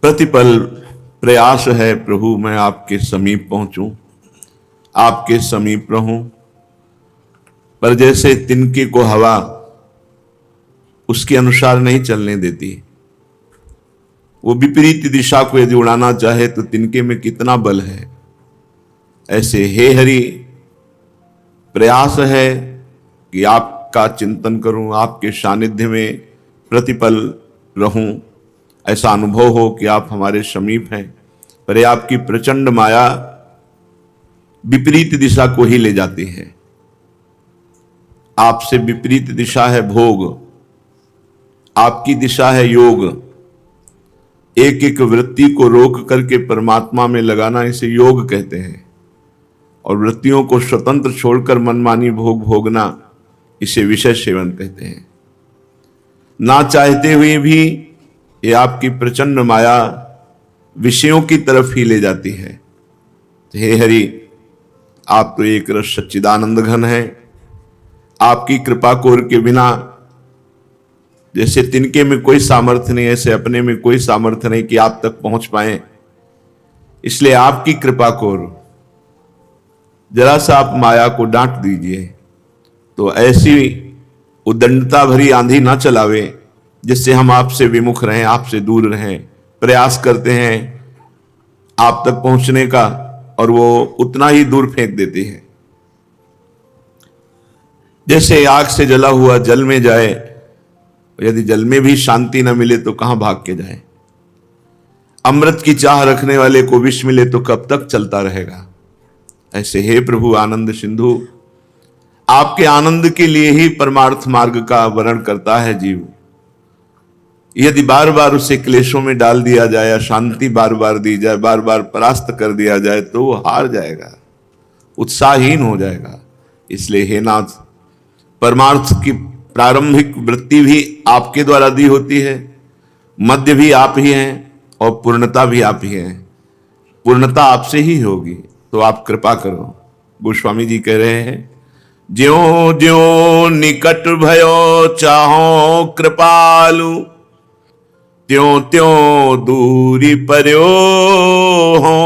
प्रतिपल प्रयास है प्रभु मैं आपके समीप पहुंचूं, आपके समीप रहूं, पर जैसे तिनके को हवा उसके अनुसार नहीं चलने देती। वो विपरीत दिशा को यदि उड़ाना चाहे तो तिनके में कितना बल है। ऐसे हे हरि प्रयास है कि आपका चिंतन करूं, आपके सानिध्य में प्रतिपल रहूं, ऐसा अनुभव हो कि आप हमारे समीप हैं। पर ये आपकी प्रचंड माया विपरीत दिशा को ही ले जाती है। आपसे विपरीत दिशा है भोग, आपकी दिशा है योग। एक एक वृत्ति को रोक करके परमात्मा में लगाना इसे योग कहते हैं, और वृत्तियों को स्वतंत्र छोड़कर मनमानी भोग भोगना इसे विषय सेवन कहते हैं। ना चाहते हुए भी ये आपकी प्रचंड माया विषयों की तरफ ही ले जाती है। हे हरि आप तो एक रस सच्चिदानंद घन है। आपकी कृपा कोर के बिना जैसे तिनके में कोई सामर्थ्य नहीं, ऐसे अपने में कोई सामर्थ्य नहीं कि आप तक पहुंच पाए। इसलिए आपकी कृपा कोर जरा सा आप माया को डांट दीजिए तो ऐसी उद्दंडता भरी आंधी ना चलावे जिससे हम आपसे विमुख रहें, आपसे दूर रहें। प्रयास करते हैं आप तक पहुंचने का और वो उतना ही दूर फेंक देती है। जैसे आग से जला हुआ जल में जाए, यदि जल में भी शांति न मिले तो कहां भाग के जाए। अमृत की चाह रखने वाले को विष मिले तो कब तक चलता रहेगा। ऐसे हे प्रभु आनंद सिंधु, आपके आनंद के लिए ही परमार्थ मार्ग का वर्ण करता है जीव। यदि बार बार उसे क्लेशों में डाल दिया जाए, अशांति बार बार दी जाए, बार बार परास्त कर दिया जाए तो वो हार जाएगा, उत्साहहीन हो जाएगा। इसलिए हे नाथ, परमार्थ की प्रारंभिक वृत्ति भी आपके द्वारा दी होती है, मध्य भी आप ही हैं और पूर्णता भी आप ही हैं। पूर्णता आपसे ही होगी, तो आप कृपा करो। गोस्वामी जी कह रहे हैं, ज्यों ज्यों निकट भयो चाहो कृपालु, त्यों त्यों दूरी पर्यो हो।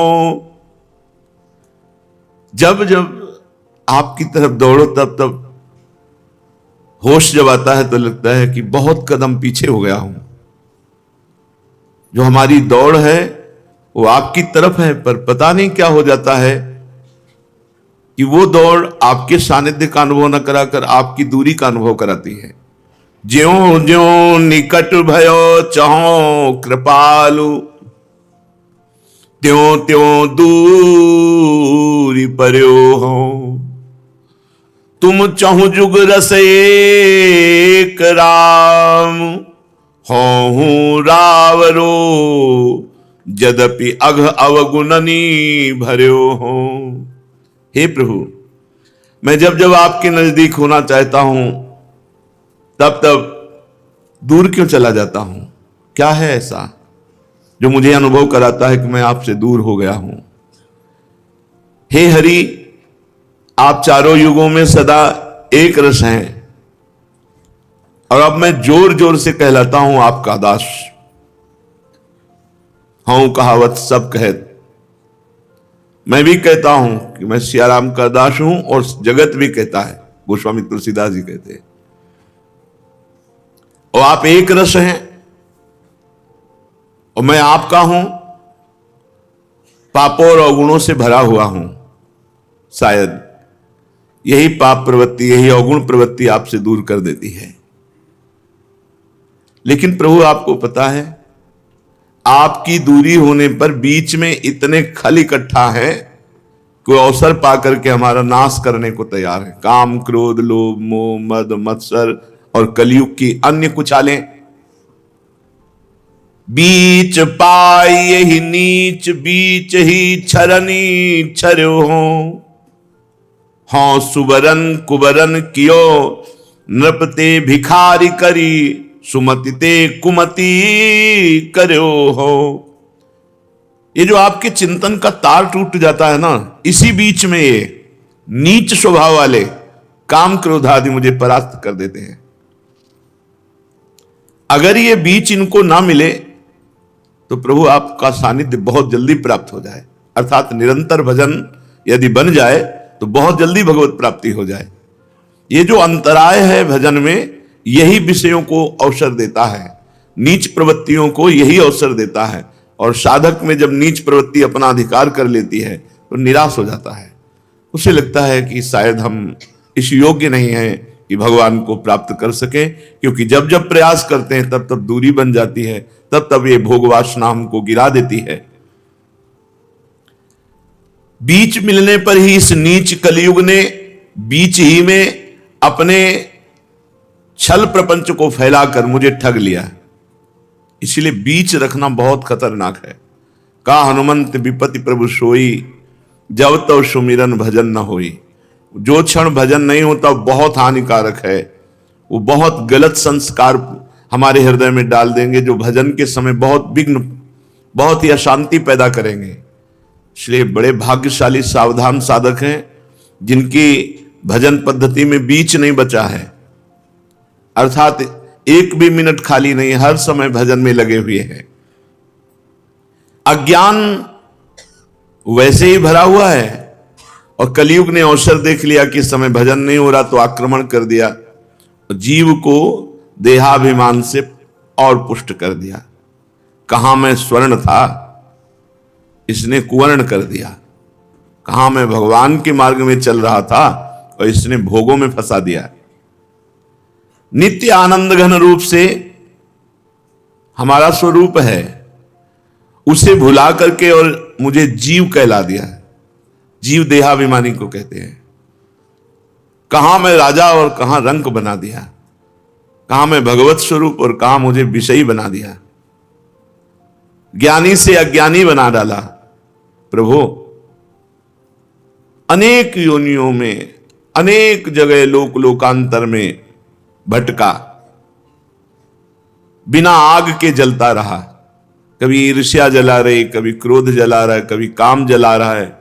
जब जब आपकी तरफ दौड़ो तब तब होश जब आता है तो लगता है कि बहुत कदम पीछे हो गया हूं। जो हमारी दौड़ है वो आपकी तरफ है, पर पता नहीं क्या हो जाता है कि वो दौड़ आपके सानिध्य का अनुभव न कराकर आपकी दूरी का अनुभव कराती है। ज्यों ज्यों निकट भयो चाहो कृपालु, त्यों त्यों दूरी पर्यो हो। तुम चहु जुग रस एक राम, होहु रावरो यद्यपि अघ अवगुणनी भर्यो हो। हे प्रभु, मैं जब जब आपके नजदीक होना चाहता हूं तब तब दूर क्यों चला जाता हूं? क्या है ऐसा जो मुझे अनुभव कराता है कि मैं आपसे दूर हो गया हूं? हे हरि, आप चारों युगों में सदा एक रस हैं, और अब मैं जोर जोर से कहलाता हूं आपका दास। हूं कहावत सब कहत, मैं भी कहता हूं कि मैं सियाराम का दास हूं और जगत भी कहता है। गोस्वामी तुलसीदास जी कहते हैं। और आप एक रस हैं और मैं आपका हूं, पापों और अवगुणों से भरा हुआ हूं। शायद यही पाप प्रवृत्ति, यही अवगुण प्रवृत्ति आपसे दूर कर देती है। लेकिन प्रभु आपको पता है, आपकी दूरी होने पर बीच में इतने खल इकट्ठा है कि वो अवसर पाकर के हमारा नाश करने को तैयार है। काम, क्रोध, लोभ, मोह, मद, मत्सर और कलयुग की अन्य कुचालें। बीच पाई ही नीच, बीच ही छरनी छर्यो हो। हाँ सुबरन कुबरन कियो, नृपते भिखारी करी, सुमति ते कुमति कर्यो हो। ये जो आपके चिंतन का तार टूट जाता है ना, इसी बीच में ये नीच स्वभाव वाले काम क्रोध आदि मुझे परास्त कर देते हैं। अगर ये बीच इनको ना मिले तो प्रभु आपका सानिध्य बहुत जल्दी प्राप्त हो जाए, अर्थात निरंतर भजन यदि बन जाए तो बहुत जल्दी भगवत प्राप्ति हो जाए। ये जो अंतराय है भजन में, यही विषयों को अवसर देता है, नीच प्रवृत्तियों को यही अवसर देता है। और साधक में जब नीच प्रवृत्ति अपना अधिकार कर लेती है तो निराश हो जाता है, उसे लगता है कि शायद हम इस योग्य नहीं हैं कि भगवान को प्राप्त कर सके, क्योंकि जब जब प्रयास करते हैं तब तब दूरी बन जाती है, तब तब ये भोग वासना हमको गिरा देती है। बीच मिलने पर ही इस नीच कलयुग ने बीच ही में अपने छल प्रपंच को फैलाकर मुझे ठग लिया। इसलिए बीच रखना बहुत खतरनाक है। का हनुमंत विपत्ति प्रभु सोई, जब तो सुमिरन भजन न होई। जो क्षण भजन नहीं होता बहुत हानिकारक है, वो बहुत गलत संस्कार हमारे हृदय में डाल देंगे, जो भजन के समय बहुत विघ्न, बहुत ही अशांति पैदा करेंगे। इसलिए बड़े भाग्यशाली सावधान साधक हैं जिनकी भजन पद्धति में बीच नहीं बचा है, अर्थात एक भी मिनट खाली नहीं, हर समय भजन में लगे हुए हैं। अज्ञान वैसे ही भरा हुआ है और कलयुग ने अवसर देख लिया कि इस समय भजन नहीं हो रहा तो आक्रमण कर दिया, जीव को देहाभिमान से और पुष्ट कर दिया। कहां मैं स्वर्ण था, इसने कुवर्ण कर दिया। कहां मैं भगवान के मार्ग में चल रहा था और इसने भोगों में फंसा दिया। नित्य आनंद घन रूप से हमारा स्वरूप है, उसे भुला करके और मुझे जीव कहला दिया। जीव देहाभिमानी को कहते हैं। कहां मैं राजा और कहां रंक बना दिया, कहां मैं भगवत स्वरूप और कहां मुझे विषयी बना दिया। ज्ञानी से अज्ञानी बना डाला। प्रभु अनेक योनियों में, अनेक जगह लोक लोकांतर में भटका, बिना आग के जलता रहा। कभी ईर्ष्या जला रही, कभी क्रोध जला रहा है, कभी काम जला रहा है।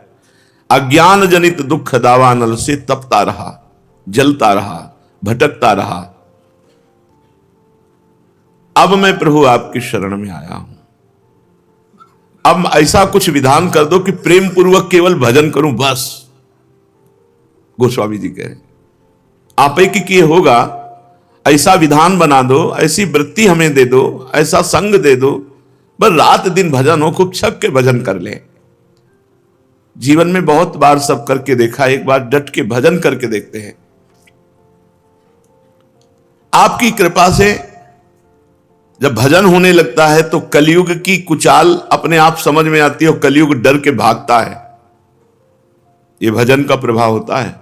अज्ञान जनित दुख दावानल से तपता रहा, जलता रहा, भटकता रहा। अब मैं प्रभु आपकी शरण में आया हूं। अब ऐसा कुछ विधान कर दो कि प्रेम पूर्वक केवल भजन करूं बस। गोस्वामी जी कह रहे आप ही किए होगा, ऐसा विधान बना दो, ऐसी वृत्ति हमें दे दो, ऐसा संग दे दो, बस रात दिन भजन हो, खूब छक के भजन कर ले। जीवन में बहुत बार सब करके देखा, एक बार डट के भजन करके देखते हैं। आपकी कृपा से जब भजन होने लगता है तो कलयुग की कुचाल अपने आप समझ में आती है और कलयुग डर के भागता है। यह भजन का प्रभाव होता है।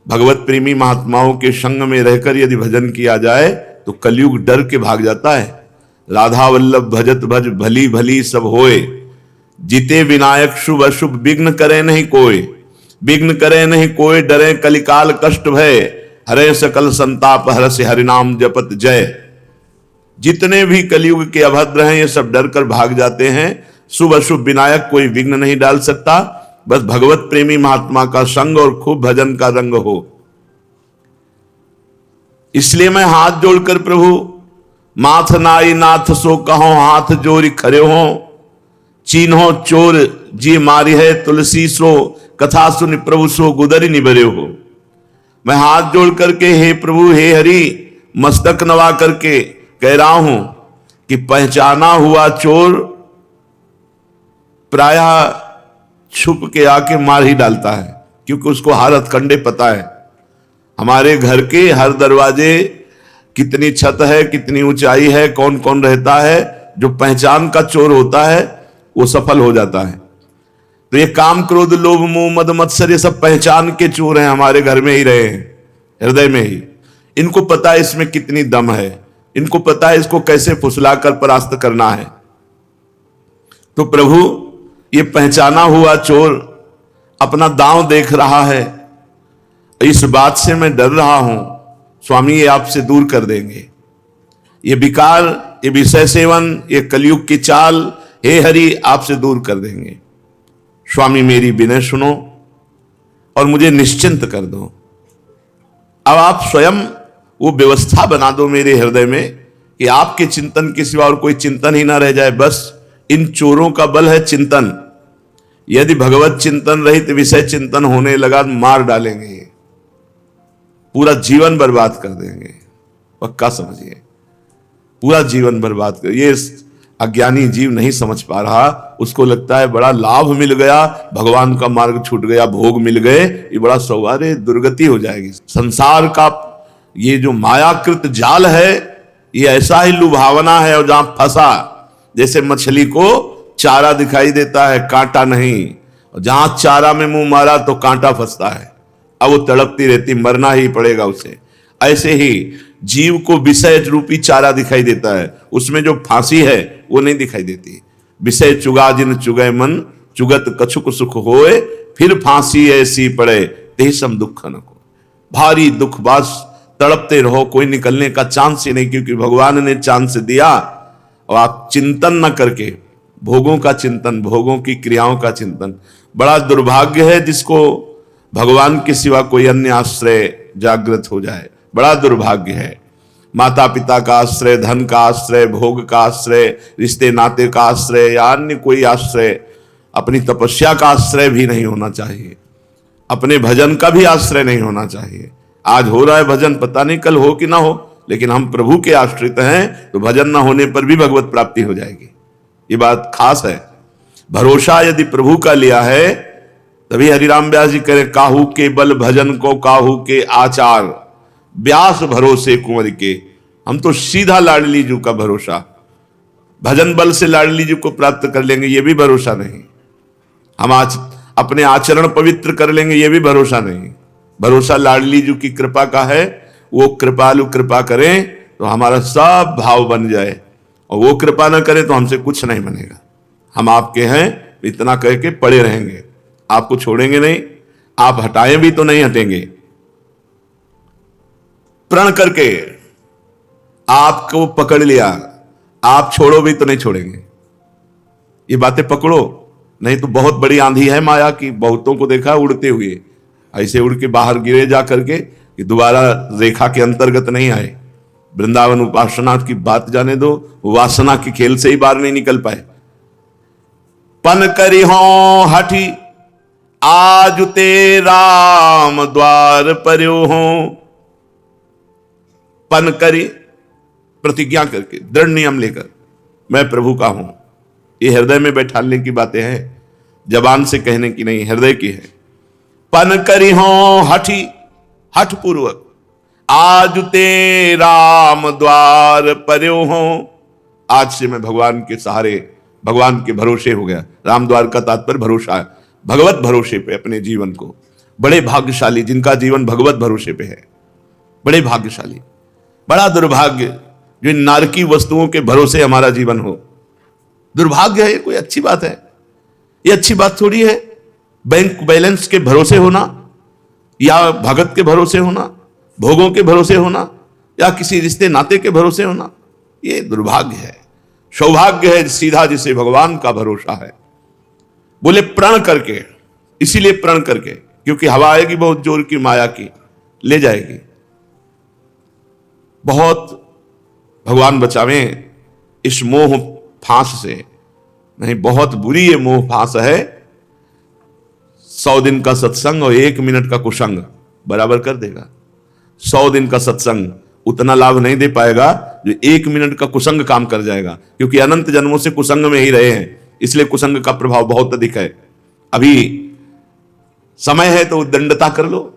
भगवत प्रेमी महात्माओं के संग में रहकर यदि भजन किया जाए तो कलयुग डर के भाग जाता है। राधा वल्लभ भजत भज भली भली सब होए, जीते विनायक शुभ अशुभ विघ्न करे नहीं कोई। विघ्न करे नहीं कोई, डरे कलिकाल कष्ट भय, हरे सकल संताप हरस हरिनाम जपत जय। जितने भी कलयुग के अभद्र हैं ये सब डर कर भाग जाते हैं। शुभ अशुभ विनायक कोई विघ्न नहीं डाल सकता, बस भगवत प्रेमी महात्मा का संग और खूब भजन का रंग हो। इसलिए मैं हाथ जोड़कर प्रभु माथ नाई नाथ सो कहो, हाथ जोड़ी खरे हो। चीन्हो चोर जी मारी है तुलसी सो, कथा सुन प्रभु सो गुदरी निबरे हो। मैं हाथ जोड़ करके हे प्रभु हे हरि मस्तक नवा करके कह रहा हूं कि पहचाना हुआ चोर प्रायः छुप के आके मार ही डालता है, क्योंकि उसको हर हथकंडे पता है। हमारे घर के हर दरवाजे, कितनी छत है, कितनी ऊंचाई है, कौन कौन रहता है, जो पहचान का चोर होता है वो सफल हो जाता है। तो ये काम क्रोध लोभ मोह मद मत्सर ये सब पहचान के चोर हैं, हमारे घर में ही रहे हैं, हृदय में ही। इनको पता है इसमें कितनी दम है, इनको पता है इसको कैसे फुसलाकर परास्त करना है। तो प्रभु ये पहचाना हुआ चोर अपना दांव देख रहा है, इस बात से मैं डर रहा हूं। स्वामी ये आपसे दूर कर देंगे, ये विकार, ये विषय सेवन, ये कलयुग की चाल, हे हरि आपसे दूर कर देंगे। स्वामी मेरी विनय सुनो और मुझे निश्चिंत कर दो। अब आप स्वयं वो व्यवस्था बना दो मेरे हृदय में कि आपके चिंतन के सिवा और कोई चिंतन ही ना रह जाए। बस इन चोरों का बल है चिंतन। यदि भगवत चिंतन रहित विषय चिंतन होने लगा मार डालेंगे, ये पूरा जीवन बर्बाद कर देंगे। पक्का समझिए, पूरा जीवन बर्बाद कर। ये अज्ञानी जीव नहीं समझ पा रहा, उसको लगता है बड़ा लाभ मिल गया, भगवान का मार्ग छूट गया, भोग मिल गए, ये बड़ा सौभाग्य, दुर्गति हो जाएगी। संसार का ये जो मायाकृत जाल है ये ऐसा ही लुभावना है, और जहां फंसा जैसे मछली को चारा दिखाई देता है, कांटा नहीं, और जहां चारा में मुंह मारा तो कांटा फंसता है, अब वो तड़पती रहती, मरना ही पड़ेगा उसे। ऐसे ही जीव को विषय रूपी चारा दिखाई देता है, उसमें जो फांसी है वो नहीं दिखाई देती। विषय चुगा जिन चुगय मन, चुगत कछुक सुख होए, फिर फांसी ऐसी पड़े ते सम दुख न को। भारी दुख, बस तड़पते रहो, कोई निकलने का चांस ही नहीं, क्योंकि भगवान ने चांस दिया। और आप चिंतन न करके, भोगों का चिंतन, भोगों की क्रियाओं का चिंतन, बड़ा दुर्भाग्य है जिसको भगवान के सिवा कोई अन्य आश्रय जागृत हो जाए, बड़ा दुर्भाग्य है। माता पिता का आश्रय, धन का आश्रय, भोग का आश्रय, रिश्ते नाते का आश्रय या अन्य कोई आश्रय, अपनी तपस्या का आश्रय भी नहीं होना चाहिए, अपने भजन का भी आश्रय नहीं होना चाहिए। आज हो रहा है भजन, पता नहीं कल हो कि ना हो, लेकिन हम प्रभु के आश्रित हैं तो भजन ना होने पर भी भगवत प्राप्ति हो जाएगी। ये बात खास है। भरोसा यदि प्रभु का लिया है, तभी हरिराम व्यास जी कह रहे, काहू के बल भजन को काहू के आचार, व्यास भरोसे कुंवर के। हम तो सीधा लाडली जी का भरोसा, भजन बल से लाडली जी को प्राप्त कर लेंगे, ये भी भरोसा नहीं। हम आज अपने आचरण पवित्र कर लेंगे, ये भी भरोसा नहीं। भरोसा लाडली जी की कृपा का है, वो कृपालु कृपा करें तो हमारा सब भाव बन जाए, और वो कृपा ना करे तो हमसे कुछ नहीं बनेगा। हम आपके हैं इतना कह के पड़े रहेंगे, आपको छोड़ेंगे नहीं, आप हटाएं भी तो नहीं हटेंगे। प्रण करके आपको पकड़ लिया, आप छोड़ो भी तो नहीं छोड़ेंगे। ये बातें पकड़ो, नहीं तो बहुत बड़ी आंधी है माया की। बहुतों को देखा उड़ते हुए, ऐसे उड़ के बाहर गिरे जा करके कि दोबारा रेखा के अंतर्गत नहीं आए। वृंदावन उपासना की बात जाने दो, वासना के खेल से ही बाहर नहीं निकल पाए। पन करी हो हठी आज ते राम द्वार पर्यो हो। पन करी, प्रतिज्ञा करके, दृढ़ नियम लेकर, मैं प्रभु का हूं। ये हृदय में बैठाने की बातें हैं, जबान से कहने की नहीं, हृदय की है। पन करी हो हठी, हठ पूर्वक, आज ते राम द्वार पर्यो हो। आज से मैं भगवान के सहारे, भगवान के भरोसे हो गया। राम द्वार का तात्पर्य भरोसा है, भगवत भरोसे पे अपने जीवन को। बड़े भाग्यशाली जिनका जीवन भगवत भरोसे पे है, बड़े भाग्यशाली। बड़ा दुर्भाग्य जो इन नारकी वस्तुओं के भरोसे हमारा जीवन हो। दुर्भाग्य है, ये कोई अच्छी बात है? ये अच्छी बात थोड़ी है। बैंक बैलेंस के भरोसे होना, या भगत के भरोसे होना, भोगों के भरोसे होना, या किसी रिश्ते नाते के भरोसे होना, ये दुर्भाग्य है। सौभाग्य है सीधा जिसे भगवान का भरोसा है। बोले प्रण करके, इसीलिए प्रण करके, क्योंकि हवा आएगी बहुत जोर की, माया की, ले जाएगी। बहुत भगवान बचावें इस मोह फांस से। नहीं, बहुत बुरी ये मोह फांस है। 100 दिन का सत्संग और 1 मिनट का कुसंग बराबर कर देगा। 100 दिन का सत्संग उतना लाभ नहीं दे पाएगा जो 1 मिनट का कुसंग काम कर जाएगा, क्योंकि अनंत जन्मों से कुसंग में ही रहे हैं, इसलिए कुसंग का प्रभाव बहुत अधिक है। अभी समय है तो दंडता कर लो,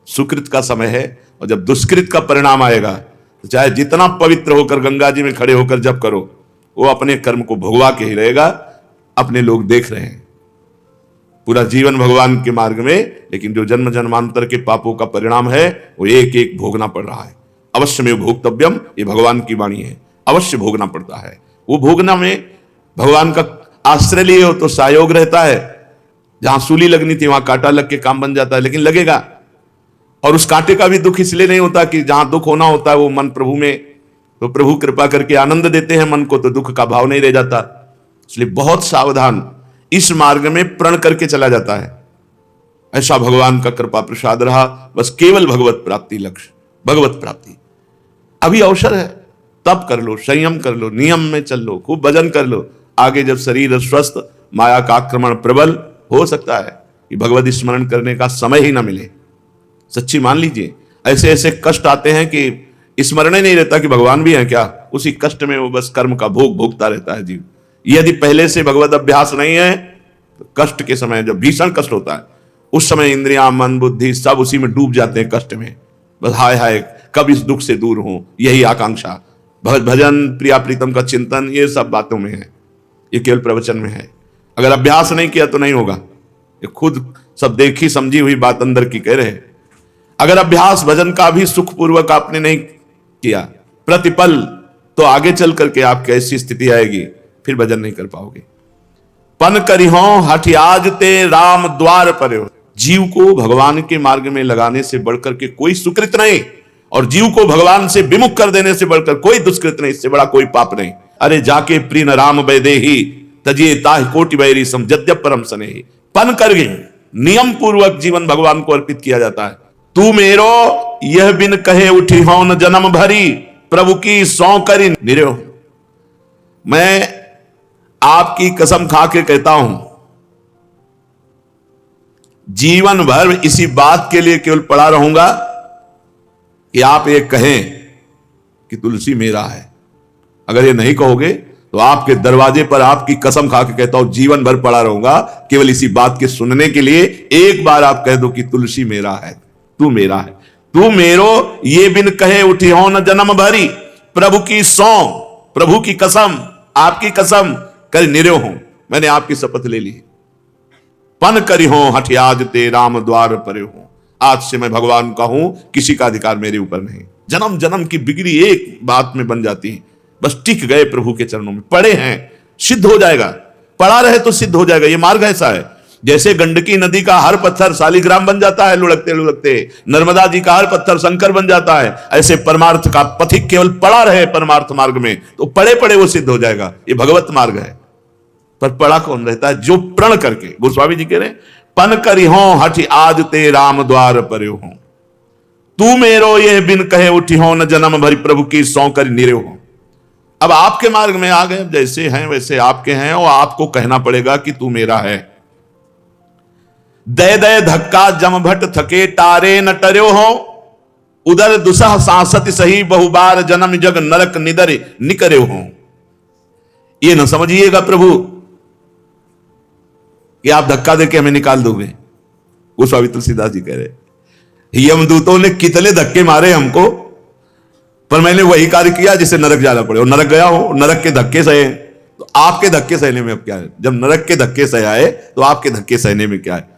सुकृत का समय है। और जब दुष्कृत का परिणाम आएगा तो चाहे जितना पवित्र होकर गंगा जी में खड़े होकर जप करो, वो अपने कर्म को भोगवा के ही रहेगा। अपने लोग देख रहे हैं पूरा जीवन भगवान के मार्ग में, लेकिन जो जन्म जन्मांतर के पापों का परिणाम है वो एक एक भोगना पड़ रहा है। अवश्य में भोक्तव्यम, ये भगवान की वाणी है, अवश्य भोगना पड़ता है। वो भोगना में भगवान का आश्रय लिए हो तो सहयोग रहता है। जहां सूली लगनी थी वहां कांटा लग के काम बन जाता है, लेकिन लगेगा। और उस कांटे का भी दुख इसलिए नहीं होता कि जहां दुख होना होता है वो मन प्रभु में, तो प्रभु कृपा करके आनंद देते हैं मन को, तो दुख का भाव नहीं रह जाता। इसलिए बहुत सावधान इस मार्ग में प्रण करके चला जाता है। ऐसा भगवान का कृपा प्रसाद रहा, बस केवल भगवत प्राप्ति लक्ष्य, भगवत प्राप्ति। अभी अवसर है, तप कर लो, संयम कर लो, नियम में चल लो, खूब भजन कर लो। आगे जब शरीर स्वस्थ, माया का आक्रमण प्रबल, हो सकता है कि भगवत स्मरण करने का समय ही ना मिले। सच्ची मान लीजिए, ऐसे ऐसे कष्ट आते हैं कि स्मरण ही नहीं रहता कि भगवान भी है क्या। उसी कष्ट में वो बस कर्म का भोग भोगता रहता है जीव। यदि पहले से भगवत अभ्यास नहीं है तो कष्ट के समय, जब भीषण कष्ट होता है, उस समय इंद्रियां, मन, बुद्धि सब उसी में डूब जाते हैं कष्ट में। बस हाय हाय कब इस दुख से दूर हूं, यही आकांक्षा। भजन, प्रिया प्रीतम का चिंतन, ये सब बातों में है, ये केवल प्रवचन में है। अगर अभ्यास नहीं किया तो नहीं होगा। ये खुद सब देखी समझी हुई बात अंदर की कह रहे हैं। अगर अभ्यास भजन का भी सुखपूर्वक आपने नहीं किया प्रतिपल, तो आगे चल करके आपकी ऐसी स्थिति आएगी, फिर भजन नहीं कर पाओगे। पन करिहो हठ आज ते राम द्वार पर हो। जीव को भगवान के मार्ग में लगाने से बढ़कर के कोई सुकृत नहीं, और जीव को भगवान से विमुख कर देने से बढ़कर कोई दुष्कृत नहीं, इससे बड़ा कोई पाप नहीं। अरे जाके प्रिय न राम वैदेही तजिए ताहि कोटि बैरी सम जद्यप परम स्नेही। पन कर गए, नियम पूर्वक जीवन भगवान को अर्पित किया जाता है। तू मेरो यह बिन कहे उठी हो न जन्म भरी, प्रभु की सौ करी निरयो। मैं आपकी कसम खा के कहता हूं, जीवन भर इसी बात के लिए केवल पड़ा रहूंगा कि आप ये कहें कि तुलसी मेरा है। अगर ये नहीं कहोगे तो आपके दरवाजे पर आपकी कसम खा के कहता हूं, जीवन भर पड़ा रहूंगा केवल इसी बात के सुनने के लिए। एक बार आप कह दो कि तुलसी मेरा है, तू मेरा है, तू मेरो ये बिन कहे उठी हो न जन्म भरी, प्रभु की सौ, प्रभु की कसम, आपकी कसम कर निरयो हूं, मैंने आपकी शपथ ले ली। पन करी हो हठ आज ते राम द्वार परे हूं। आज से मैं भगवान का हूं, किसी का अधिकार मेरे ऊपर नहीं। जन्म जन्म की बिगड़ी एक बात में बन जाती है, बस टिक गए प्रभु के चरणों में, पड़े हैं, सिद्ध हो जाएगा। पड़ा रहे तो सिद्ध हो जाएगा, ये मार्ग ऐसा है। जैसे गंडकी नदी का हर पत्थर शालिग्राम बन जाता है लुढ़कते लुढ़कते, नर्मदा जी का हर पत्थर शंकर बन जाता है, ऐसे परमार्थ का पथिक केवल पड़ा रहे परमार्थ मार्ग में तो पड़े पड़े वो सिद्ध हो जाएगा। ये भगवत मार्ग है। पर पड़ा कौन रहता है? जो प्रण करके, गोस्वामी जी कह रहे हैं, पन करी हो हठ आज ते राम द्वार पर हो, तू मेरो ये बिन कहे उठी हो न जन्म भरी, प्रभु की सौ कर निरे हो। अब आपके मार्ग में आ गए, जैसे हैं वैसे आपके हैं, और आपको कहना पड़ेगा कि तू मेरा है। दे दे धक्का जम भट थके टारे न टर्यो हो, उधर दुसह सांसत सही बहुबार जन्म जग नरक निदर निकरे हो। ये न समझिएगा प्रभु कि आप धक्का देके हमें निकाल दोगे। गोस्वामी तुलसीदास जी कह रहे, यमदूतों ने कितने धक्के मारे हमको, पर मैंने वही कार्य किया जिससे नरक जाना पड़े, और नरक गया हो, नरक के धक्के सहे। तो आपके धक्के सहने में अब क्या है? जब नरक के धक्के सहे आए तो आपके धक्के सहने में क्या है?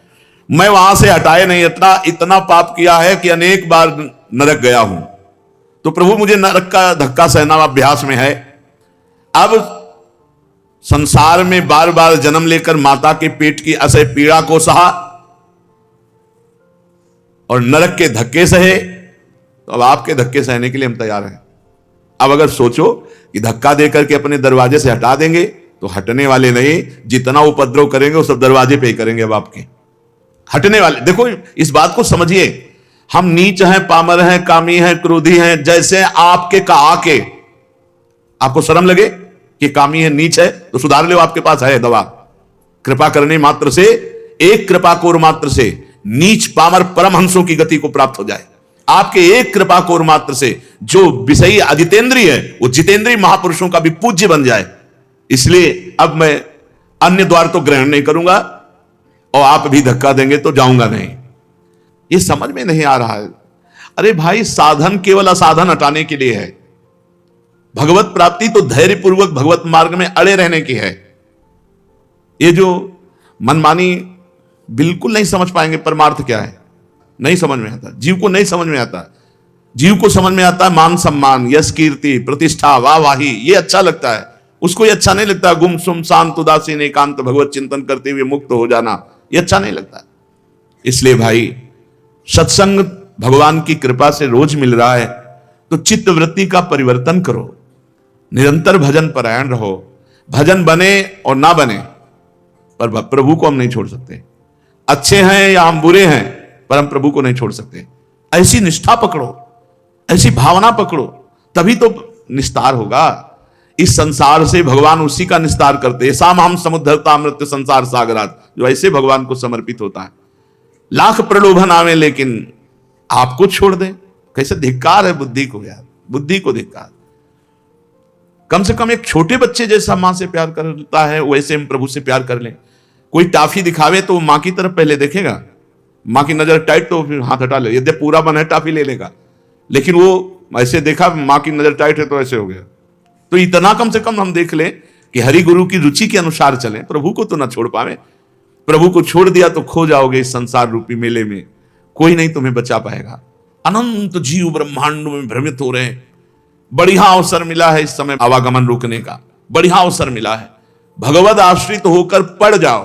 मैं वहां से हटाए नहीं, इतना पाप किया है कि अनेक बार नरक गया हूं, तो प्रभु मुझे नरक का धक्का सहना अभ्यास में है। अब संसार में बार बार जन्म लेकर माता के पेट की असह्य पीड़ा को सहा और नरक के धक्के सहे, तो अब आपके धक्के सहने के लिए हम तैयार हैं। अब अगर सोचो कि धक्का देकर के अपने दरवाजे से हटा देंगे तो हटने वाले नहीं, जितना उपद्रव करेंगे वो सब दरवाजे पे ही करेंगे। अब आपके हटने वाले, देखो इस बात को समझिए, हम नीच हैं, पामर हैं, कामी हैं, क्रोधी हैं। जैसे आपके का आके आपको शर्म लगे कि कामी है, नीच है, तो सुधार लो, आपके पास है दवा। कृपा करने मात्र से, एक कृपा कोर मात्र से नीच पामर परमहंसों की गति को प्राप्त हो जाए। आपके एक कृपा कोर मात्र से जो विषयी अजितेंद्रिय है वो जितेंद्रिय महापुरुषों का भी पूज्य बन जाए। इसलिए अब मैं अन्य द्वार तो ग्रहण नहीं करूंगा, और आप भी धक्का देंगे तो जाऊंगा नहीं। ये समझ में नहीं आ रहा है। अरे भाई, साधन केवल असाधन हटाने के लिए है। भगवत प्राप्ति तो धैर्य पूर्वक भगवत मार्ग में अड़े रहने की है। ये जो मनमानी बिल्कुल नहीं समझ पाएंगे परमार्थ क्या है, नहीं समझ में आता। जीव को नहीं समझ में आता। जीव को समझ में आता है मान सम्मान, यश, कीर्ति, प्रतिष्ठा, वाहवाही, ये अच्छा लगता है। उसको ये अच्छा नहीं लगता गुम सुम शांत उदासीन एकांत भगवत चिंतन करते हुए मुक्त हो जाना, ये अच्छा नहीं लगता। इसलिए भाई, सत्संग भगवान की कृपा से रोज मिल रहा है तो चित्त वृत्ति का परिवर्तन करो, निरंतर भजन परायण रहो। भजन बने और ना बने, पर प्रभु को हम नहीं छोड़ सकते। अच्छे हैं या हम बुरे हैं, पर हम प्रभु को नहीं छोड़ सकते। ऐसी निष्ठा पकड़ो, ऐसी भावना पकड़ो, तभी तो निस्तार होगा। इस संसार से भगवान उसी का निस्तार करते हैं। साम हम समुद्धरता मृत्यु संसार सागरात, जो ऐसे भगवान को समर्पित होता है। लाख प्रलोभन आवे लेकिन आपको छोड़ दे, कैसे धिक्कार है बुद्धि को यार, बुद्धि को धिक्कार। कम से कम एक छोटे बच्चे जैसा मां से प्यार करता है वैसे हम प्रभु से प्यार कर लें। कोई टाफी दिखावे तो मां की तरफ पहले देखेगा, मां की नजर टाइट तो फिर हाथ हटा ले, यदि पूरा मन है टाफी ले लेगा, लेकिन वो ऐसे देखा मां की नजर टाइट है तो ऐसे हो गया। तो इतना कम से कम हम देख लें कि हरि गुरु की रुचि के अनुसार चलें, प्रभु को तो ना छोड़ पावे। प्रभु को छोड़ दिया तो खो जाओगे इस संसार रूपी मेले में, कोई नहीं तुम्हें बचा पाएगा। अनंत जीव ब्रह्मांड में भ्रमित हो रहे हैं। बढ़िया अवसर मिला है इस समय आवागमन रोकने का, बढ़िया अवसर मिला है। भगवद आश्रित होकर पड़ जाओ,